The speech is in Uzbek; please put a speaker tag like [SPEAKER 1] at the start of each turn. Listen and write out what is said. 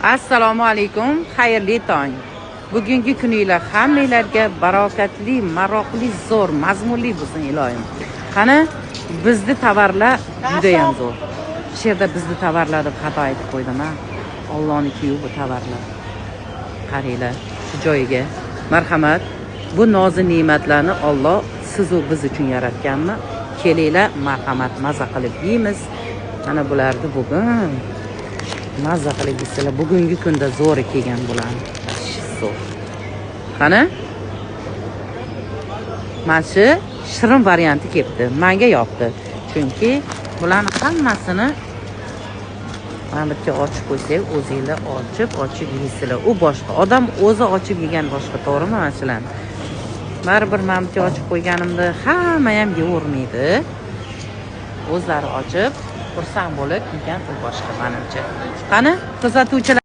[SPEAKER 1] Assalomu alaykum, xayrli tong. Bugungi kuninglar hammanglarga barokatli, maroqli, zo'r, mazmunli bo'lsin iloyim. Qani, bizni tovarlar juda ham zo'r. Shu yerda bizni tovarlar deb xato aytib qo'ydim-a. Allohnikiyu bu tovarlar. Qaranglar, shu joyiga. Marhamat. Bu nozi ne'matlarni Alloh siz va biz uchun yaratganmi? Kelinglar, marhamat, maza qilib yeymiz. Mana bularni bugun mazza qilib yeysizlar. Bugungi kunda zo'ri kelgan bularni. Zo'r. Qani? Mana shu shirin varianti kelibdi. Menga yoqdi. Chunki bularni hammasini mana bu yerga ochib qo'ysak, o'zingizlar ochib yeysizlar. U boshqa. Odam o'zi ochib yegan boshqa, to'g'rimi masalan? Baribir men bu yerga ochib qo'yganimda hamma ham yevermaydi. O'zlari ochib xursand bo'lib yegan u boshqa menimcha. Qani, kuzatuvchilar